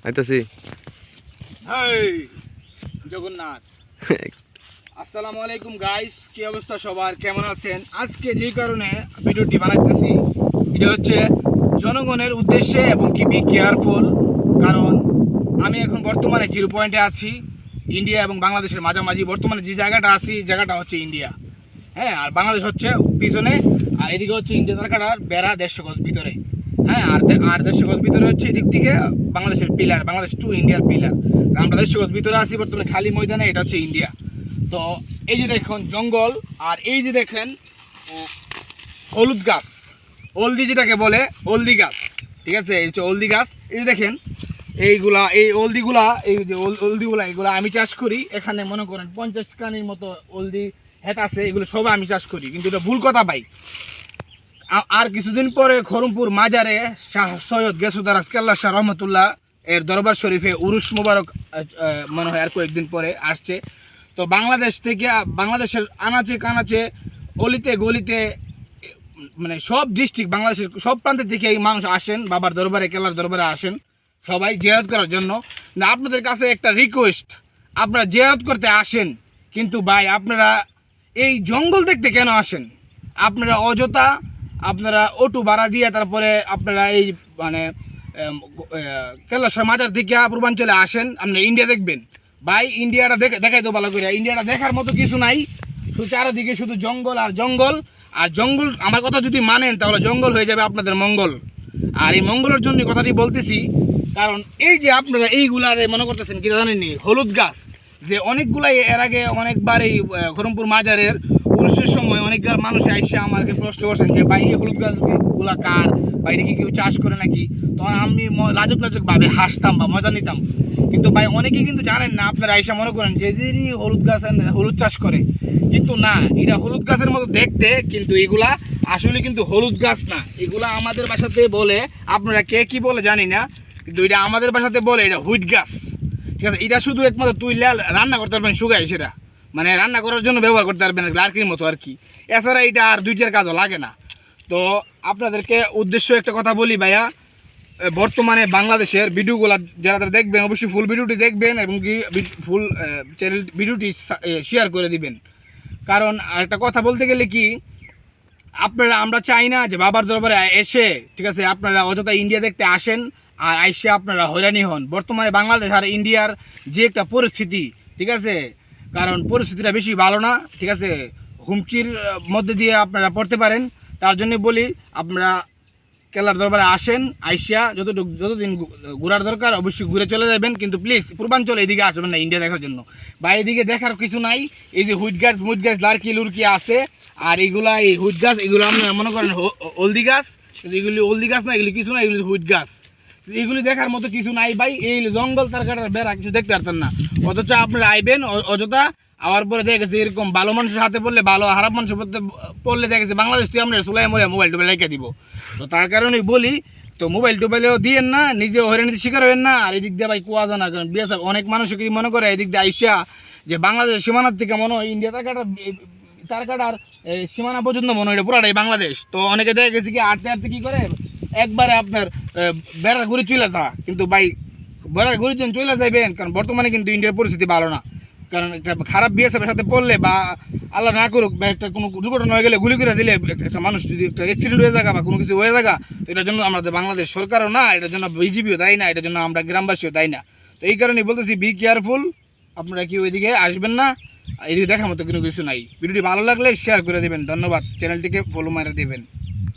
আইতাছি। জগন্নাথ। আসসালামু আলাইকুম গাইস, কি অবস্থা সবার, কেমন আছেন? আজকে যে কারণে ভিডিওটি বানাইতেছি এটা হচ্ছে জনগণের উদ্দেশ্যে এবং কি বি কেয়ারফুল। কারণ আমি এখন বর্তমানে 0 পয়েন্টে আছি, ইন্ডিয়া এবং বাংলাদেশের মাঝামাঝি। বর্তমানে যে জায়গাটা আছি জায়গাটা হচ্ছে ইন্ডিয়া, হ্যাঁ, আর বাংলাদেশ হচ্ছে পিছনে, আর এদিকে হচ্ছে ইন্ডিয়া তারকাটার বেড়া 150 গজ ভিতরে, হ্যাঁ, আর 150 গজ ভিতরে হচ্ছে এদিক থেকে বাংলাদেশের পিলার, বাংলাদেশ টু ইন্ডিয়ার পিলার। আমরা 150 গজ ভিতরে আছি বর্তমানে খালি ময়দানে, এটা হচ্ছে ইন্ডিয়া। তো এই যে দেখুন জঙ্গল, আর এই যে দেখেন হলুদ গাছ, হলদি যেটাকে বলে হলদি গাছ, ঠিক আছে, এই হচ্ছে হলদি গাছ। এই যে দেখেন এইগুলা, এই হলদিগুলা, এই যে হলদিগুলা এগুলো আমি চাষ করি। এখানে মনে করেন 50 কানির মতো হলদি হেত আছে, এগুলো সব আমি চাষ করি। কিন্তু এটা ভুল কথা ভাই। আর কিছুদিন পরে খরমপুর মাজারে শাহ সৈয়দ গেসুদার আজকাল্লা শাহ রহমতুল্লাহ এর দরবার শরীফে উরুস মুবারক মনে হয় আর কয়েকদিন পরে আসছে। তো বাংলাদেশ থেকে, বাংলাদেশের আনাচে কানাচে অলিতে গলিতে, মানে সব ডিস্ট্রিক্ট, বাংলাদেশের সব প্রান্ত থেকে এই মানুষ আসেন বাবার দরবারে, কেল্লার দরবারে আসেন সবাই জিয়ারত করার জন্য। আপনাদের কাছে একটা রিকোয়েস্ট, আপনারা জিয়ারত করতে আসেন, কিন্তু ভাই আপনারা এই জঙ্গল দেখতে কেন আসেন? আপনারা অযথা আপনারা অটো ভাড়া দিয়ে তারপরে আপনারা এই মানে কেল্লার মাজার থেকে পূর্বাঞ্চলে আসেন, আপনারা ইন্ডিয়া দেখবেন। ভাই ইন্ডিয়াটা দেখাই তো ভালো করে, ইন্ডিয়াটা দেখার মতো কিছু নাই, শুধু চারদিকে শুধু জঙ্গল আর জঙ্গল আর জঙ্গল। আমার কথা যদি মানেন তাহলে জঙ্গল হয়ে যাবে আপনাদের মঙ্গল। আর এই মঙ্গলের জন্য কথাটি বলতেছি, কারণ এই যে আপনারা এইগুলারে মনে করতেছেন কি জানেননি, হলুদ গাছ যে অনেকগুলাই এর আগে অনেকবার এই খরমপুর মাজারের উরুসের সময় অনেক মানুষ আইসে আমাকে প্রশ্ন করছেন যে ভাই এই হলুদ গাছগুলা কার, বাইরে কি কেউ চাষ করে নাকি? তখন আমি লাজুক ভাবে হাসতাম বা মজা নিতাম। কিন্তু ভাই অনেকেই কিন্তু জানেন না, আপনারা আইসা মনে করেন যে হলুদ গাছ হলুদ চাষ করে, কিন্তু না, এটা হলুদ গাছের মতো দেখতে, কিন্তু এগুলা আসলে কিন্তু হলুদ গাছ না। এগুলা আমাদের বাসাতে বলে, আপনারা কে কি বলে জানি না, কিন্তু এটা আমাদের বাসাতে বলে এটা হুইট গাছ, ঠিক আছে। এটা শুধু একমাত্র তুই রান্না করতে পারবেন, শুকাই সেটা মানে রান্না করার জন্য ব্যবহার করতে পারবেন লার্কির মতো আর কি। এছাড়া এটা আর দুইটার কাজও লাগে না। তো আপনাদেরকে উদ্দেশ্য একটা কথা বলি ভাইয়া, বর্তমানে বাংলাদেশের ভিডিওগুলো যারা দেখবেন অবশ্যই ফুল ভিডিওটি দেখবেন এবং কি ফুল চ্যানেল ভিডিওটি শেয়ার করে দিবেন। কারণ একটা কথা বলতে গেলে কি, আপনারা, আমরা চাই না যে বাবার দরবারে এসে, ঠিক আছে, আপনারা অযথা ইন্ডিয়া দেখতে আসেন আর আইসে আপনারা হয়রানি হন। বর্তমানে বাংলাদেশ আর ইন্ডিয়ার যে একটা পরিস্থিতি, ঠিক আছে, কারণ পরিস্থিতিটা বেশি ভালো না, ঠিক আছে, হুমকির মধ্যে দিয়ে আপনারা পড়তে পারেন। তার জন্য বলি আপনারা কেল্লার দরবারে আসেন, আইসিয়া যতদিন ঘোরার দরকার অবশ্যই ঘুরে চলে যাবেন, কিন্তু প্লিজ পূর্বাঞ্চলে এদিকে আসবেন না ইন্ডিয়া দেখার জন্য। বা এদিকে দেখার কিছু নাই, এই যে হুইট গাছ লার্কি লুরকি আছে, আর এইগুলা এই হুইট গাছ, এগুলো আপনারা মনে করেন হলদি গাছ, কিন্তু এগুলি হলদি গাছ না, এগুলি কিছু না, এগুলি হুইট গাছ। এগুলি দেখার মতো কিছু নাই ভাই, এই জঙ্গল তার কাটার বেড়া কিছু দেখতে পারতেন না। অথচ আপনারা আইবেন অযথা, আবার পরে দেখে গেছে এরকম ভালো মানুষের হাতে পড়লে, ভালো খারাপ মানুষের পড়লে দেখেছে বাংলাদেশ তুই আমরা চুলাই মরে মোবাইল টোবাইল রেখে দিব। তো তার কারণেই বলি, তো মোবাইল টোবাইলেও দিয়েন না, নিজে হয়রানিতে শিকার হবেন না। আর এদিক দিয়ে ভাই কুয়া জানা, কারণ বিএস অনেক মানুষ কি মনে করে এদিক দিয়ে আইসা যে বাংলাদেশ সীমানার থেকে মনে হয় ইন্ডিয়া তার কাটার সীমানা পর্যন্ত মনে হয় পুরাটাই বাংলাদেশ। তো অনেকে দেখে গেছে কি আটতে আটতে কী করে একবারে আপনার বেড়ার ঘুরে চলে যা, কিন্তু ভাই বেড়ার ঘুরে যখন চলে যাবেন, কারণ বর্তমানে কিন্তু ইন্ডিয়ার পরিস্থিতি ভালো না। কারণ একটা খারাপ বিএসএফের সাথে পড়লে, বা আল্লাহ না করুক, বা একটা কোনো দুর্ঘটনা হয়ে গেলে গুলি করে দিলে একটা মানুষ যদি একটা অ্যাক্সিডেন্ট হয়ে থাকা বা কোনো কিছু হয়ে থাকা, তো এটার জন্য আমাদের বাংলাদেশ সরকারও না, এটার জন্য বিজিবিও দায়ী না, এটার জন্য আমরা গ্রামবাসীও দায়ী না। তো এই কারণেই বলতেছি বি কেয়ারফুল, আপনারা কি ওইদিকে আসবেন না, এদিকে দেখার মতো কোনো কিছু নাই। ভিডিওটি ভালো লাগলে শেয়ার করে দেবেন, ধন্যবাদ, চ্যানেলটিকে ফলো মারা দেবেন।